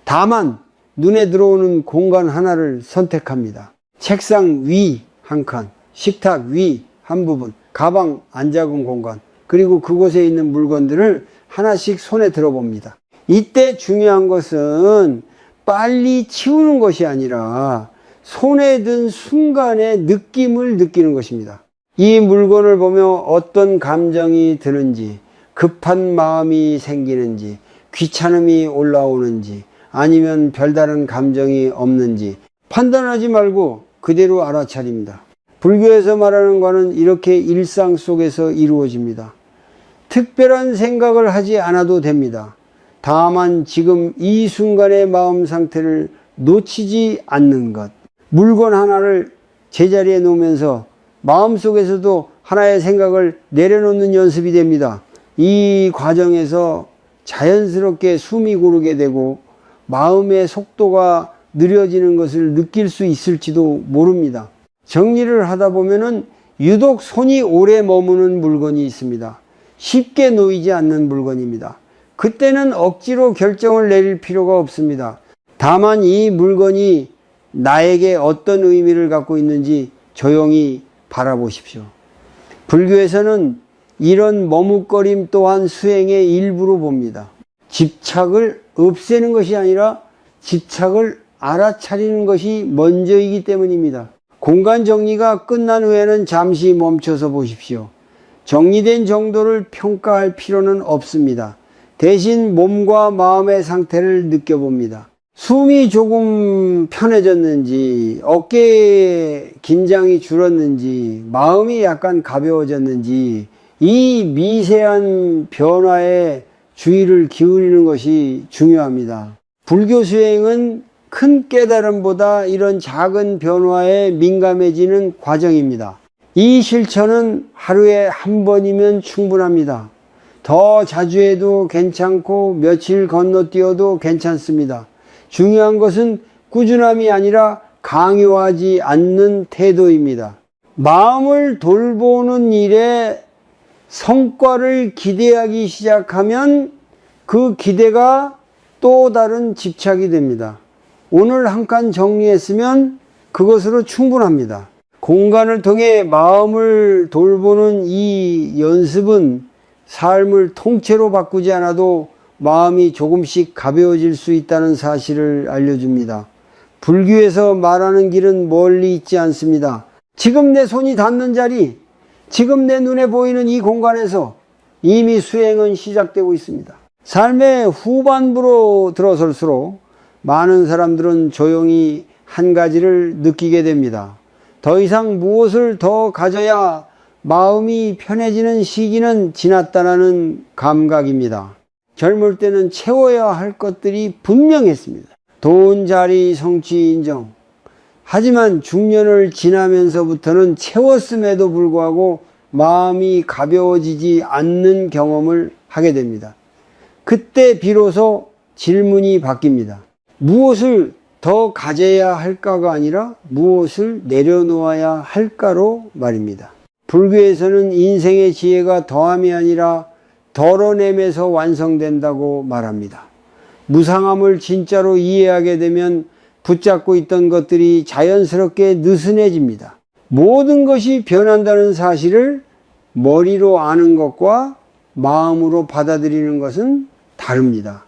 다만 눈에 들어오는 공간 하나를 선택합니다. 책상 위 한 칸, 식탁 위 한 부분, 가방 안 작은 공간, 그리고 그곳에 있는 물건들을 하나씩 손에 들어봅니다. 이때 중요한 것은 빨리 치우는 것이 아니라 손에 든 순간의 느낌을 느끼는 것입니다. 이 물건을 보며 어떤 감정이 드는지, 급한 마음이 생기는지, 귀찮음이 올라오는지, 아니면 별다른 감정이 없는지 판단하지 말고 그대로 알아차립니다. 불교에서 말하는 것은 이렇게 일상 속에서 이루어집니다. 특별한 생각을 하지 않아도 됩니다. 다만 지금 이 순간의 마음 상태를 놓치지 않는 것. 물건 하나를 제자리에 놓으면서 마음속에서도 하나의 생각을 내려놓는 연습이 됩니다. 이 과정에서 자연스럽게 숨이 고르게 되고 마음의 속도가 느려지는 것을 느낄 수 있을지도 모릅니다. 정리를 하다 보면은 유독 손이 오래 머무는 물건이 있습니다. 쉽게 놓이지 않는 물건입니다. 그때는 억지로 결정을 내릴 필요가 없습니다. 다만 이 물건이 나에게 어떤 의미를 갖고 있는지 조용히 바라보십시오. 불교에서는 이런 머뭇거림 또한 수행의 일부로 봅니다. 집착을 없애는 것이 아니라 집착을 알아차리는 것이 먼저이기 때문입니다. 공간 정리가 끝난 후에는 잠시 멈춰서 보십시오. 정리된 정도를 평가할 필요는 없습니다. 대신 몸과 마음의 상태를 느껴봅니다. 숨이 조금 편해졌는지, 어깨에 긴장이 줄었는지, 마음이 약간 가벼워졌는지, 이 미세한 변화에 주의를 기울이는 것이 중요합니다. 불교 수행은 큰 깨달음보다 이런 작은 변화에 민감해지는 과정입니다. 이 실천은 하루에 한 번이면 충분합니다. 더 자주 해도 괜찮고 며칠 건너뛰어도 괜찮습니다. 중요한 것은 꾸준함이 아니라 강요하지 않는 태도입니다. 마음을 돌보는 일에 성과를 기대하기 시작하면 그 기대가 또 다른 집착이 됩니다. 오늘 한 칸 정리했으면 그것으로 충분합니다. 공간을 통해 마음을 돌보는 이 연습은 삶을 통째로 바꾸지 않아도 마음이 조금씩 가벼워질 수 있다는 사실을 알려줍니다. 불교에서 말하는 길은 멀리 있지 않습니다. 지금 내 손이 닿는 자리, 지금 내 눈에 보이는 이 공간에서 이미 수행은 시작되고 있습니다. 삶의 후반부로 들어설수록 많은 사람들은 조용히 한 가지를 느끼게 됩니다. 더 이상 무엇을 더 가져야 마음이 편해지는 시기는 지났다는 감각입니다. 젊을 때는 채워야 할 것들이 분명했습니다. 돈, 자리, 성취, 인정. 하지만 중년을 지나면서부터는 채웠음에도 불구하고 마음이 가벼워지지 않는 경험을 하게 됩니다. 그때 비로소 질문이 바뀝니다. 무엇을 더 가져야 할까가 아니라 무엇을 내려놓아야 할까로 말입니다. 불교에서는 인생의 지혜가 더함이 아니라 덜어냄에서 완성된다고 말합니다. 무상함을 진짜로 이해하게 되면 붙잡고 있던 것들이 자연스럽게 느슨해집니다. 모든 것이 변한다는 사실을 머리로 아는 것과 마음으로 받아들이는 것은 다릅니다.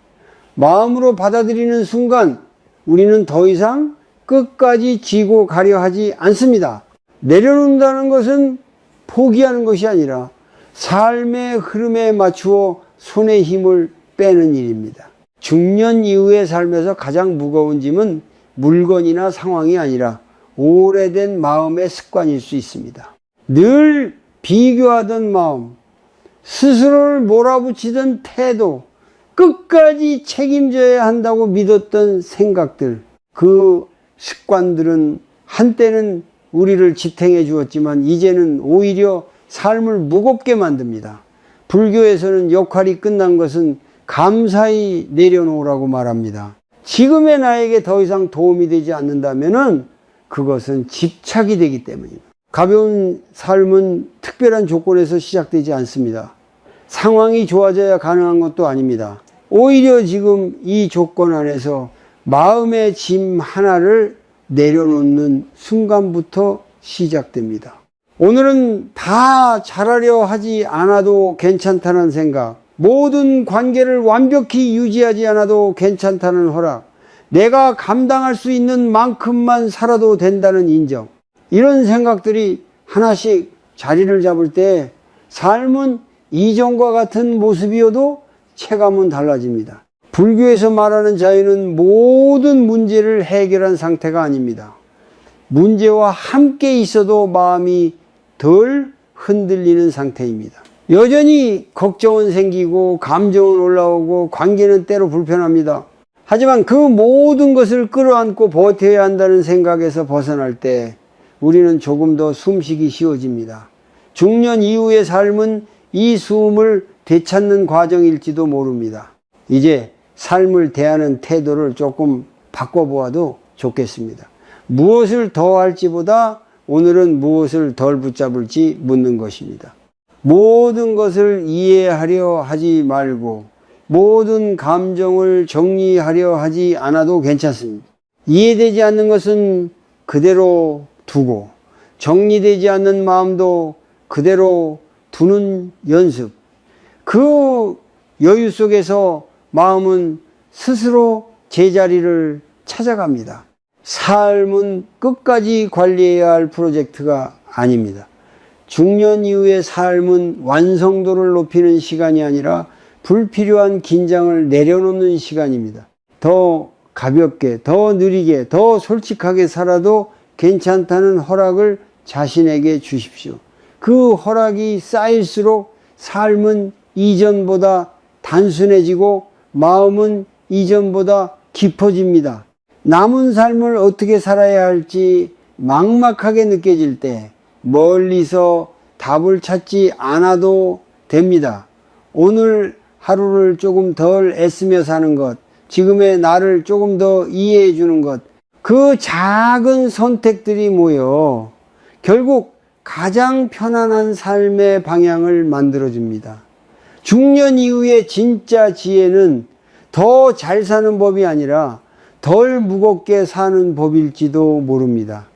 마음으로 받아들이는 순간 우리는 더 이상 끝까지 지고 가려 하지 않습니다. 내려놓는다는 것은 포기하는 것이 아니라 삶의 흐름에 맞추어 손의 힘을 빼는 일입니다. 중년 이후의 삶에서 가장 무거운 짐은 물건이나 상황이 아니라 오래된 마음의 습관일 수 있습니다. 늘 비교하던 마음, 스스로를 몰아붙이던 태도, 끝까지 책임져야 한다고 믿었던 생각들, 그 습관들은 한때는 우리를 지탱해 주었지만 이제는 오히려 삶을 무겁게 만듭니다. 불교에서는 역할이 끝난 것은 감사히 내려놓으라고 말합니다. 지금의 나에게 더 이상 도움이 되지 않는다면 그것은 집착이 되기 때문입니다. 가벼운 삶은 특별한 조건에서 시작되지 않습니다. 상황이 좋아져야 가능한 것도 아닙니다. 오히려 지금 이 조건 안에서 마음의 짐 하나를 내려놓는 순간부터 시작됩니다. 오늘은 다 잘하려 하지 않아도 괜찮다는 생각, 모든 관계를 완벽히 유지하지 않아도 괜찮다는 허락, 내가 감당할 수 있는 만큼만 살아도 된다는 인정, 이런 생각들이 하나씩 자리를 잡을 때 삶은 이전과 같은 모습이어도 체감은 달라집니다. 불교에서 말하는 자유는 모든 문제를 해결한 상태가 아닙니다. 문제와 함께 있어도 마음이 덜 흔들리는 상태입니다. 여전히 걱정은 생기고 감정은 올라오고 관계는 때로 불편합니다. 하지만 그 모든 것을 끌어안고 버텨야 한다는 생각에서 벗어날 때 우리는 조금 더 숨쉬기 쉬워집니다. 중년 이후의 삶은 이 숨을 되찾는 과정일지도 모릅니다. 이제 삶을 대하는 태도를 조금 바꿔보아도 좋겠습니다. 무엇을 더 할지보다 오늘은 무엇을 덜 붙잡을지 묻는 것입니다. 모든 것을 이해하려 하지 말고 모든 감정을 정리하려 하지 않아도 괜찮습니다. 이해되지 않는 것은 그대로 두고 정리되지 않는 마음도 그대로 두는 연습, 그 여유 속에서 마음은 스스로 제자리를 찾아갑니다. 삶은 끝까지 관리해야 할 프로젝트가 아닙니다. 중년 이후의 삶은 완성도를 높이는 시간이 아니라 불필요한 긴장을 내려놓는 시간입니다. 더 가볍게, 더 느리게, 더 솔직하게 살아도 괜찮다는 허락을 자신에게 주십시오. 그 허락이 쌓일수록 삶은 이전보다 단순해지고 마음은 이전보다 깊어집니다. 남은 삶을 어떻게 살아야 할지 막막하게 느껴질 때 멀리서 답을 찾지 않아도 됩니다. 오늘 하루를 조금 덜 애쓰며 사는 것, 지금의 나를 조금 더 이해해 주는 것, 그 작은 선택들이 모여 결국 가장 편안한 삶의 방향을 만들어줍니다. 중년 이후의 진짜 지혜는 더 잘 사는 법이 아니라 덜 무겁게 사는 법일지도 모릅니다.